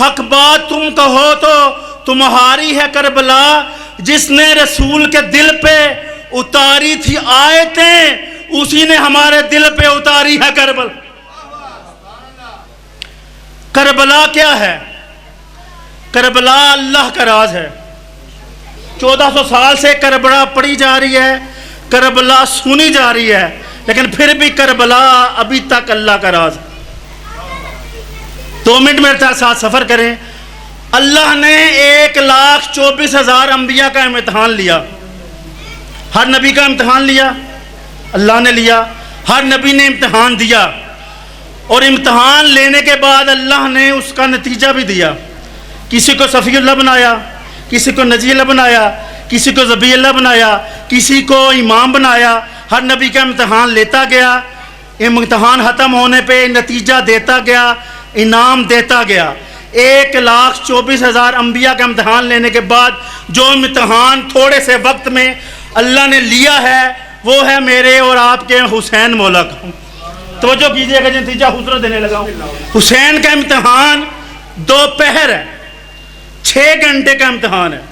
حق بات تم کہو تو تمہاری ہے کربلا، جس نے رسول کے دل پہ اتاری تھی آیتیں اسی نے ہمارے دل پہ اتاری ہے کربلا۔ کربلا کیا ہے؟ کربلا اللہ کا راز ہے۔ 1400 سال سے کربلا پڑھی جا رہی ہے، کربلا سنی جا رہی ہے، لیکن پھر بھی کربلا ابھی تک اللہ کا راز ہے۔ 2 منٹ میرے ساتھ سفر کریں۔ اللہ نے 1,24,000 انبیاء کا امتحان لیا۔ ہر نبی کا امتحان لیا، اللہ نے لیا، ہر نبی نے امتحان دیا، اور امتحان لینے کے بعد اللہ نے اس کا نتیجہ بھی دیا۔ کسی کو صفی اللہ بنایا، کسی کو نجی اللہ بنایا، کسی کو ذبی اللہ بنایا، کسی کو امام بنایا۔ ہر نبی کا امتحان لیتا گیا، امتحان ختم ہونے پہ نتیجہ دیتا گیا، انعام دیتا گیا۔ 1,24,000 انبیاء کا امتحان لینے کے بعد جو امتحان تھوڑے سے وقت میں اللہ نے لیا ہے وہ ہے میرے اور آپ کے حسین مولا کا۔ توجہ کیجئے گا، نتیجہ حضرت دینے لگا ہوں۔ حسین کا امتحان دوپہر ہے، 6 گھنٹے کا امتحان ہے۔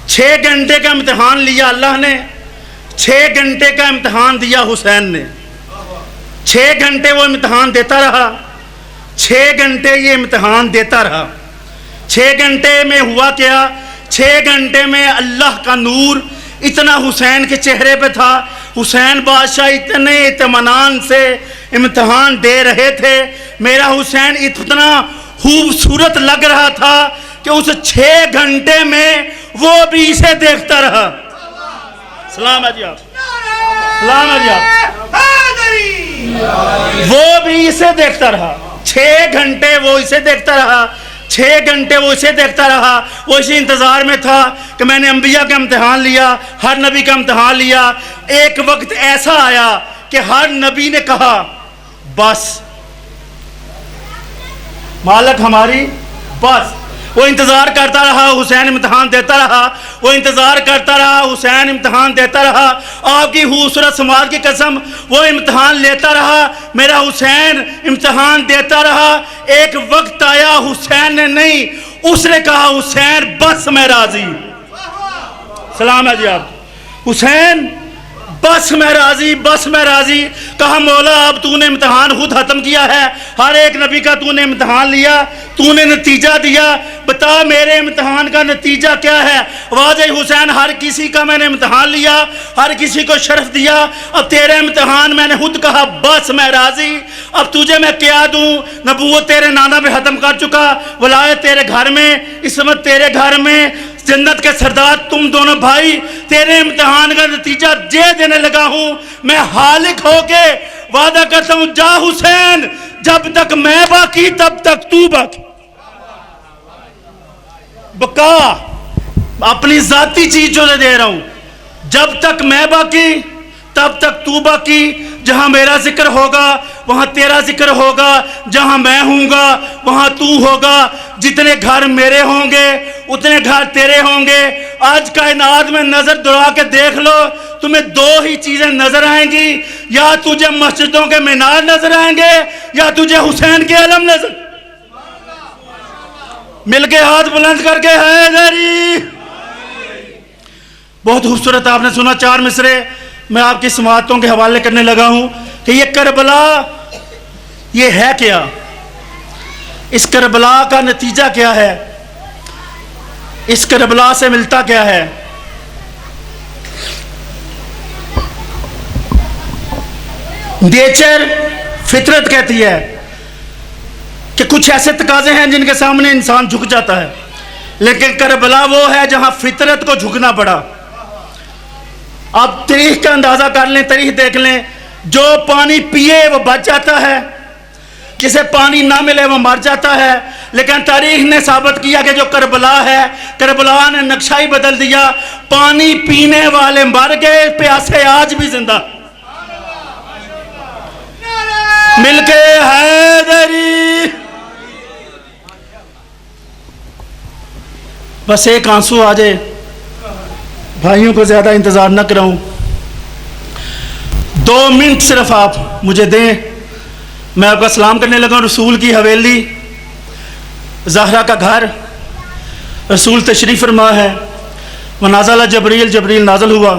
6 گھنٹے کا امتحان لیا اللہ نے، 6 گھنٹے کا امتحان دیا حسین نے۔ 6 گھنٹے وہ امتحان دیتا رہا، 6 گھنٹے یہ امتحان دیتا رہا۔ 6 گھنٹے میں ہوا کیا؟ 6 گھنٹے میں اللہ کا نور اتنا حسین کے چہرے پہ تھا، حسین بادشاہ اتنے اطمینان سے امتحان دے رہے تھے، میرا حسین اتنا خوبصورت لگ رہا تھا کہ اس 6 گھنٹے میں وہ بھی اسے دیکھتا رہا۔ سلام ہے جی آپ، سلام ہے جی آپ۔ وہ بھی اسے دیکھتا رہا، 6 گھنٹے وہ اسے دیکھتا رہا، 6 گھنٹے وہ اسے دیکھتا رہا۔ وہ اسی انتظار میں تھا کہ میں نے انبیاء کا امتحان لیا، ہر نبی کا امتحان لیا۔ ایک وقت ایسا آیا کہ ہر نبی نے کہا بس مالک ہماری بس۔ وہ انتظار کرتا رہا، حسین امتحان دیتا رہا، وہ انتظار کرتا رہا، حسین امتحان دیتا رہا۔ آپ کی خوبصورت سماعت کی قسم، وہ امتحان لیتا رہا، میرا حسین امتحان دیتا رہا۔ ایک وقت آیا حسین نے نہیں، اس نے کہا حسین بس میں راضی۔ سلام ہے جی آپ۔ حسین بس میں راضی، بس میں راضی۔ کہا مولا اب تو نے امتحان خود ختم کیا ہے، ہر ایک نبی کا تو نے امتحان لیا، تو نے نتیجہ دیا، بتا میرے امتحان کا نتیجہ کیا ہے؟ واضح حسین ہر کسی کا میں نے امتحان لیا، ہر کسی کو شرف دیا، اب تیرے امتحان میں نے خود کہا بس میں راضی۔ اب تجھے میں کیا دوں؟ نبوت تیرے نانا پہ ختم کر چکا، ولایت تیرے گھر میں، عصمت تیرے گھر میں، جنت کے سردار تم دونوں بھائی، تیرے امتحان کا نتیجہ دے دینے لگا ہوں۔ میں حالق ہو کے وعدہ کرتا ہوں، جا حسین، جب تک میں باقی تب تک تو باقی۔ بقا اپنی ذاتی چیز جو دے رہا ہوں، جب تک میں باقی تب تک تو باقی۔ جہاں میرا ذکر ہوگا وہاں تیرا ذکر ہوگا، جہاں میں ہوں گا وہاں تو ہوگا۔ جتنے گھر میرے ہوں گے اتنے گھر تیرے ہوں گے۔ آج کائنات میں نظر دوڑا کے دیکھ لو، تمہیں 2 ہی چیزیں نظر آئیں گی، یا تجھے مسجدوں کے مینار نظر آئیں گے یا تجھے حسین کے علم نظر۔ مل کے ہاتھ بلند کر کے حیدری۔ بہت خوبصورت آپ نے سنا 4 مصرے، میں آپ کی سماعتوں کے حوالے کرنے لگا ہوں کہ یہ کربلا یہ ہے کیا، اس کربلا کا نتیجہ کیا ہے، اس کربلا سے ملتا کیا ہے۔ نیچر فطرت کہتی ہے کہ کچھ ایسے تقاضے ہیں جن کے سامنے انسان جھک جاتا ہے، لیکن کربلا وہ ہے جہاں فطرت کو جھکنا پڑا۔ آپ تاریخ کا اندازہ کر لیں، تاریخ دیکھ لیں، جو پانی پیے وہ بچ جاتا ہے، جسے پانی نہ ملے وہ مر جاتا ہے، لیکن تاریخ نے ثابت کیا کہ جو کربلا ہے، کربلا نے نقشہ ہی بدل دیا۔ پانی پینے والے مر گئے، پیاسے آج بھی زندہ۔ مل کے حیدری۔ بس ایک آنسو آ جائے، بھائیوں کو زیادہ انتظار نہ کراؤں، 2 منٹ صرف آپ مجھے دیں، میں آپ کا سلام کرنے لگا۔ رسول کی حویلی زہرا کا گھر، رسول تشریف فرما ہے، ونازل جبریل، جبریل نازل ہوا،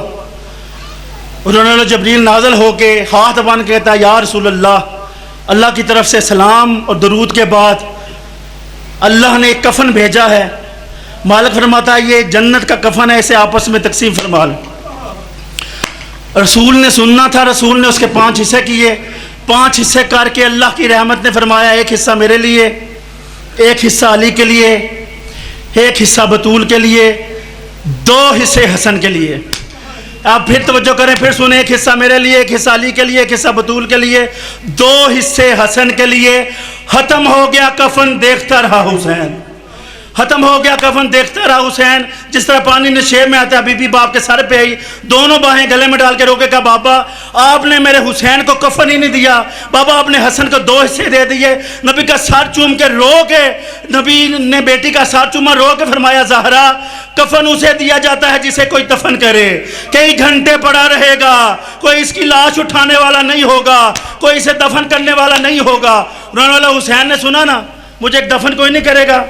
انہوں نے جبریل نازل ہو کے ہاتھ باندھ کے کہتا یا رسول اللہ کی طرف سے سلام اور درود کے بعد اللہ نے ایک کفن بھیجا ہے، مالک فرماتا ہے یہ جنت کا کفن ہے، اسے آپس میں تقسیم فرما لو۔ رسول نے سننا تھا، رسول نے اس کے 5 حصے کیے، 5 حصے کر کے اللہ کی رحمت نے فرمایا ایک حصہ میرے لیے، ایک حصہ علی کے لیے، ایک حصہ بطول کے لیے، 2 حصے حسن کے لیے۔ آپ پھر توجہ کریں، پھر سنیں، ایک حصہ میرے لیے، ایک حصہ علی کے لیے، ایک حصہ بطول کے لیے، 2 حصے حسن کے لیے۔ ختم ہو گیا کفن، دیکھتا رہا حسین، ختم ہو گیا کفن، دیکھتا رہا حسین۔ جس طرح پانی نشیب میں آتا ہے، بی بی باپ کے سر پہ آئی، دونوں باہیں گلے میں ڈال کے روکے، کہا بابا آپ نے میرے حسین کو کفن ہی نہیں دیا، بابا آپ نے حسن کو 2 حصے دے دیے۔ نبی کا سر چوم کے رو کے، نبی نے بیٹی کا سر چوما، رو کے فرمایا زہرا کفن اسے دیا جاتا ہے جسے کوئی دفن کرے، کئی گھنٹے پڑا رہے گا، کوئی اس کی لاش اٹھانے والا نہیں ہوگا، کوئی اسے دفن کرنے والا نہیں ہوگا۔ رونے والا حسین نے سنا نا، مجھے دفن کوئی نہیں کرے گا،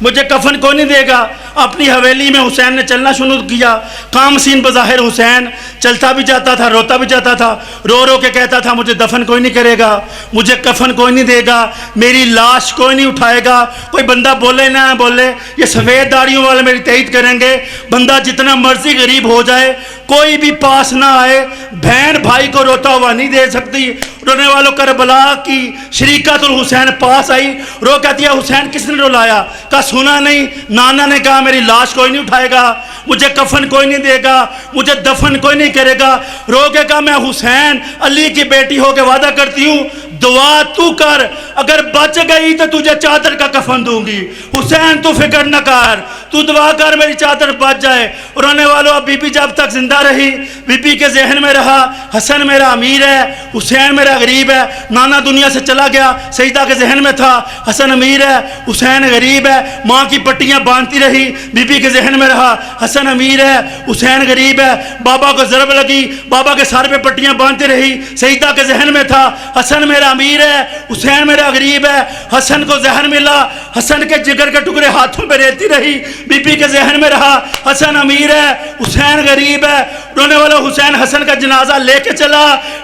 مجھے کفن کوئی نہیں دے گا۔ اپنی حویلی میں حسین نے چلنا شروع کیا، کام سین بظاہر حسین چلتا بھی جاتا تھا، روتا بھی جاتا تھا، رو رو کے کہتا تھا مجھے دفن کوئی نہیں کرے گا، مجھے کفن کوئی نہیں دے گا، میری لاش کوئی نہیں اٹھائے گا۔ کوئی بندہ بولے نہ بولے، یہ سفید داڑھیوں والے میری تائید کریں گے، بندہ جتنا مرضی غریب ہو جائے، کوئی بھی پاس نہ آئے، بہن بھائی کو روتا ہوا نہیں دے سکتی۔ رونے والوں کربلا کی شریکت الحسین پاس آئی، رو کہتی ہے حسین کس نے رلایا؟ کہا سنا نہیں، نانا نے کہا میری لاش کوئی نہیں اٹھائے گا، مجھے کفن کوئی نہیں دے گا، مجھے دفن کوئی نہیں کرے گا۔ رو کے کہا میں حسین علی کی بیٹی ہو کے وعدہ کرتی ہوں، دعا تو کر، اگر بچ گئی تو تجھے چادر کا کفن دوں گی۔ حسین تو فکر نہ کر، تو دعا کر میری چادر بچ جائے۔ رونے والوں اب بی بی جب تک زندہ رہی، بی بی کے ذہن میں رہا حسن میرا امیر ہے، حسین میرا غریب ہے۔ نانا دنیا سے چلا گیا، سیدہ کے ذہن میں تھا حسن امیر ہے، حسین غریب ہے۔ ماں کی پٹیاں باندھتی رہی، بی بی کے ذہن میں رہا حسن امیر ہے، حسین غریب ہے۔ بابا کو ضرب لگی، بابا کے سر پہ پٹیاں باندھتی رہی، سیدہ کے ذہن میں تھا حسن میرا امیر ہے، حسین میرا غریب ہے۔ حسن کو زہر ملا، حسن کے جگر کے ٹکڑے ہاتھوں پہ رہتی رہی، بی بی کے ذہن میں رہا حسن امیر ہے، حسین غریب ہے۔ رونے والا حسین حسن کا جنازہ لے کے چلا،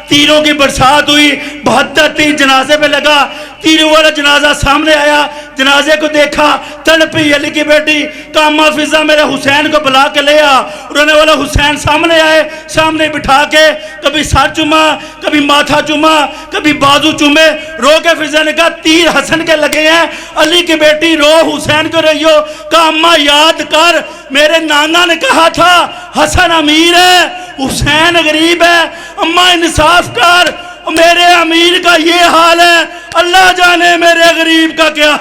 تیروں کی برسات ہوئی، 72 تیر جنازے پہ لگا، تیروں والا جنازہ سامنے آیا، جنازے کو دیکھا، تڑپی علی کی بیٹی، کہا اماں فضا میرے حسین کو بلا کے لے آ۔ رونے والا حسین سامنے آئے، سامنے بٹھا کے کبھی سر چوما، کبھی ماتھا چوما، کبھی بازو چومے۔ رو کے فضا نے کہا تیر حسن کے لگے ہیں، علی کی بیٹی رو حسین کو رہی ہو۔ کہا اماں یاد کر، میرے نانا نے کہا تھا حسن امیر ہے، حسین غریب ہے، اماں انصاف کر، میرے امیر کا یہ حال ہے، اللہ جانے میرے غریب کا کیا۔